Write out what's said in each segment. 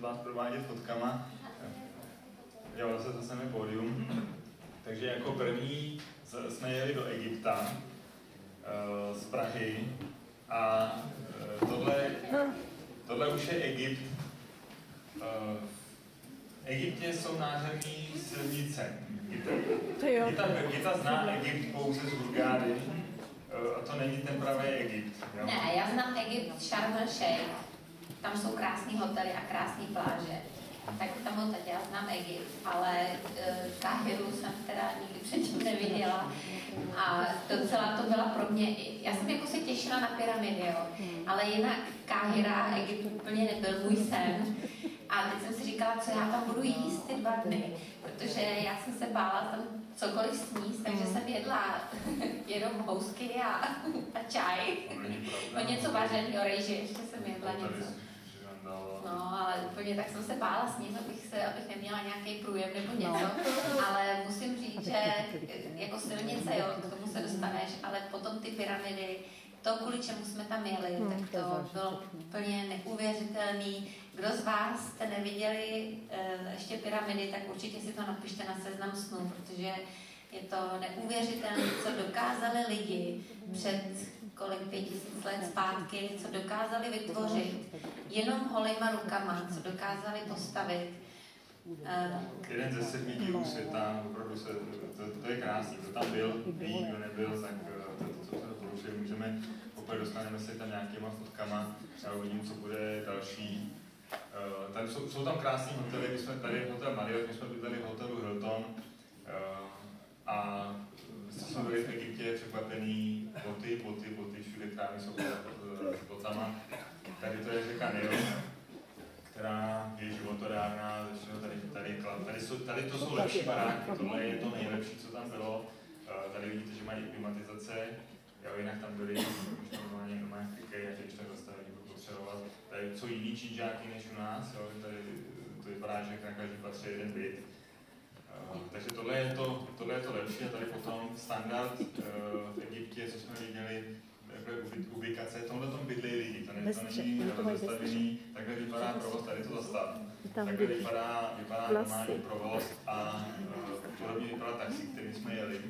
vás provádět fotkama. Dělalo se zase mi pódium. Takže jako první jsme jeli do Egypta z Prahy a tohle už je Egypt. V Egyptě jsou nádherné silnice. Gita zná Egypt pouze z Hurgády a to není ten pravý Egypt. Jo? Ne, já znám Egypt, Sharm el-Sheikh. Tam jsou krásný hotely a krásné pláže. Tak tam teď já znám Egypt, ale Káhiru jsem teda nikdy předtím neviděla a docela to byla pro mě, já jsem jako se těšila na pyramidy, jo, ale jinak Káhira, Egypt úplně nebyl můj sen a teď jsem si říkala, co já tam budu jíst ty 2 dny, protože já jsem se bála tam cokoliv sníst, takže jsem jedla jenom housky a čaj, o něco vařeného, rejži, ještě jsem jedla něco. No, ale úplně tak jsem se bála sníst, abych neměla nějaký průjem nebo něco, ale musím říct, že jako silnice, jo, k tomu se dostaneš, ale potom ty pyramidy, to, kvůli čemu jsme tam jeli, tak to bylo úplně neuvěřitelný. Kdo z vás jste neviděli ještě pyramidy, tak určitě si to napište na seznam snů, protože je to neuvěřitelné, co dokázali lidi před kolik 5000 let zpátky, co dokázali vytvořit jenom holejma rukama, co dokázali postavit. Jeden ze 7 dílů světa, opravdu to je krásný, kdo tam byl, ví, kdo nebyl, tak to se doporučuji, můžeme, pokud dostaneme se tam nějakýma fotkama, já uvidím, co bude další. Tady jsou tam krásný hotely, my jsme tady hotel Marriott, my jsme bydleli v hotelu Hilton a jsme byli v Egyptě překvapený boty, všude krávy jsou s botama. Tady to je řeka Nil, která je životodárná, tady to jsou lepší baráky, tohle je to nejlepší, co tam bylo. Tady vidíte, že mají klimatizace, jo, jinak tam byly už normálně kliky, jak když tak zastavení budu potřebovat. Tady jsou jiný činžáky než u nás, jo, tady to vypadá, že na každý patří jeden byt. Takže tohle je to lepší a tady potom standard v Egyptě, co jsme viděli, ubikace, tomhle tom bydlí lidi, to není zastavený, takhle vypadá provoz, tady to zastav. Takhle vypadá normální provoz a podobně vypadá taxi, který jsme jeli.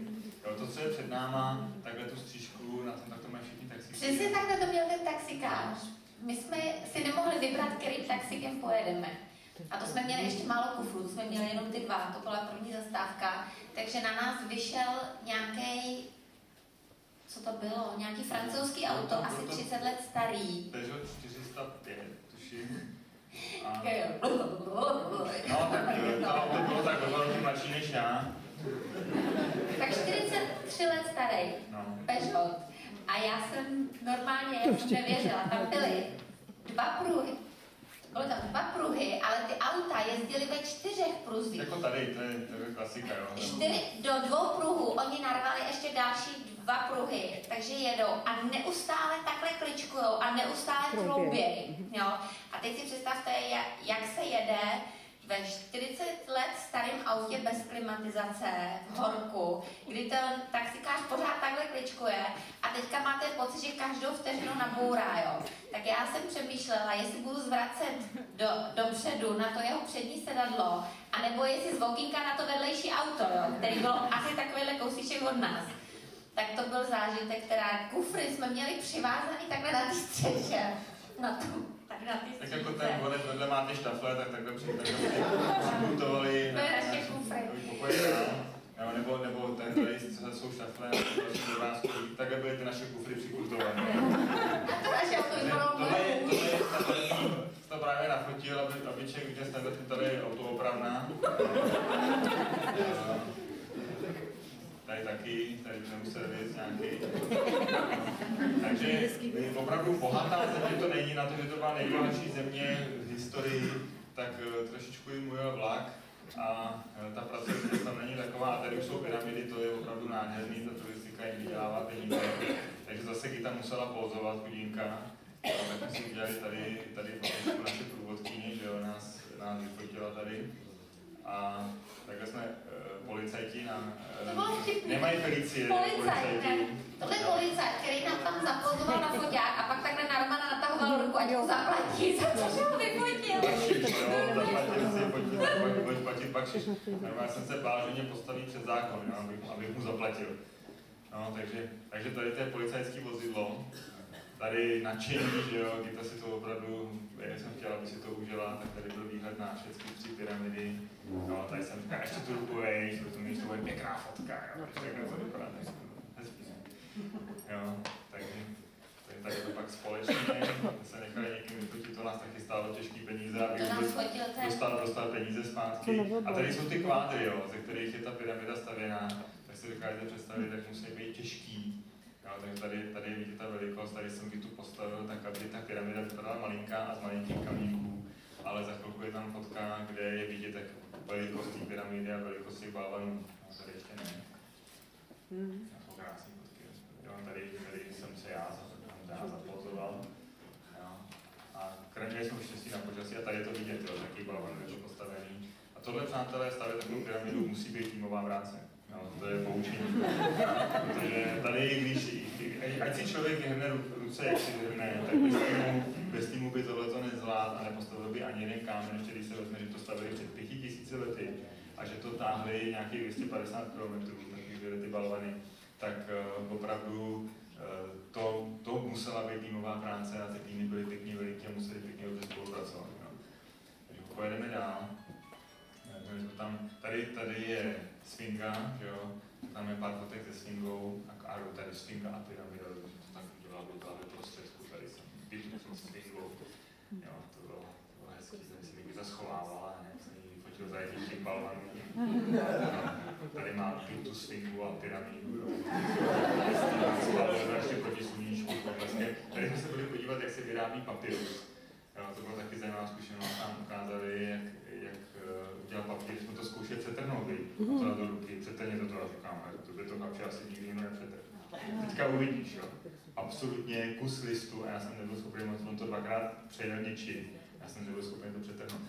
Jo, to, co je před náma, takhle tu střížku, na tom tak to mají všichni taxíky. Přesně takhle to měl ten taxikář. My jsme si nemohli vybrat, kterým taxikem pojedeme. A to jsme měli ještě málo kufrů, to jsme měli jenom ty 2, to byla první zastávka, takže na nás vyšel nějaký, co to bylo, nějaký francouzský auto, asi 30 let starý. Peugeot 405, tuším. No, tak to auto bylo tak velmi mladší než já. Tak 43 let starý, Peugeot. A já jsem normálně, já jsem nevěřila, tam byly 2 pruhy. Byly tam 2 pruhy, ale ty auta jezdily ve 4 pruzích. Jako tady, to je klasika, jo. Do 2 pruhů, oni narvali ještě další 2 pruhy, takže jedou a neustále takhle kličkujou a neustále troubějí, jo. A teď si představte, jak se jede ve 40 let starém autě bez klimatizace v horku, kdy ten taxikář pořád takhle kličkuje a teďka máte pocit, že každou vteřinu nabourá, jo. Tak já jsem přemýšlela, jestli budu zvracet dopředu na to jeho přední sedadlo, anebo jestli z okýnka na to vedlejší auto, jo, který bylo asi takovýhle kousíček od nás. Tak to byl zážitek, kufry jsme měli přivázaný takhle na té střeše, tak jako ten vodec vedle máte štafle, tak takhle přikultovali nebo ten tady jsou štafle, takhle byly ty naše kufry přikultované. A to naše auto vypadalo to právě nafotil, aby člověk viděl, že tady je autoopravná. Tady taky, tady nemusel věc nějaký. Takže opravdu bohatá země to není, na to, že to byla nejbohatší země v historii, tak trošičku jim ujel vlak a ta pracovní tam není taková, a tady už jsou pyramidy, to je opravdu nádherný, ta turistika jim vydělává peníze. Takže zase Gita musela pózovat, chudinka. Tak jsme si udělali tady naše průvodkyni, že jo, nás vyfotila tady. A takhle jsme policajti nemají Felicie. Tohle je policajt, který nám tam zapozoval na foťák a pak takhle na Romana natahoval ruku, ať ho zaplatí za to, že ho vyfotil. bakšiš, jo, zaplatil si, pojď platit bakšiš. Já jsem se bál, že mě postaví před zákon, jo, abych mu zaplatil. No, takže tady to je policajské vozidlo, tady nadšení, že jo, Gita si to opravdu, já jsem chtěla, aby si to užila, tak tady byl výhled na všechny 3 pyramidy. No, tady jsem říkal, ještě tu ruku vejš, protože to bude pěkná fotka, jo, všechno to vypadá hezký. Jo, takže tady to pak společně, se nechali někým vyfotit, to nás taky stálo těžký peníze, aby dostal peníze zpátky. A tady jsou ty kvádry, jo, ze kterých je ta pyramida stavěná, tak si dokážete představit, jak musí být těžký. Jo, takže tady je vidět ta velikost, tady jsem tu postavil tak, aby ta pyramida vypadala malinká a z malinkých kamínků, ale za chvilku je tam fotka, kde je vidět tak velikost té pyramidy a velikost těch balvanů. No, tady ještě ne. Jsou krásné fotky. Jo, tady jsem se já zapozoval. A kromě jsme štěstí na počasí a tady je to vidět, jo, taký balvan je to postavený. A tohle, přátelé, stavět takovou pyramidu musí být týmová práce. No, to je poučení. Protože tady, ať si člověk hrne ruce, jak si hrne, tak bez týmu by tohleto nezvládl a nepostavil by ani jeden kámen, ještě když se vezme, že to stavili před 5000 lety a že to táhli nějakých 250 km, takže byly ty balvany, tak opravdu to musela být týmová práce a ty týmy byly pěkně veliký a museli pěkně dobře spolupracovat. No. Takže pojedeme dál. Tady je Sfinga, že jo? Tam je pár fotek se Sfingou a tady Sfinga a pyramida, takže to tak udělal do prostředku, tady jsem vytvořil Sfingou. Jo, to bylo hezký, tady si někdy zaschovávala, nějak jsem ji vyfotil za jedním těch balvanů. Tady má tu Sfingu a pyramidu. Ještě proti sluníčku. Tady jsme se byli podívat, jak se vyrábí papyrus. Jo, to byla taky zajímavá zkušenost, nám ukázali, jak udělat papír, jsme to zkoušeli přetrhnout, to dát do ruky, přetrhně to a říkám, to by to chlapče asi nikdy jinou nepřetrhne. Teďka uvidíš, jo. Absolutně kus listu a já jsem nebyl schopný moc to dvakrát přejel něčím, já jsem nebyl schopný to přetrhnout.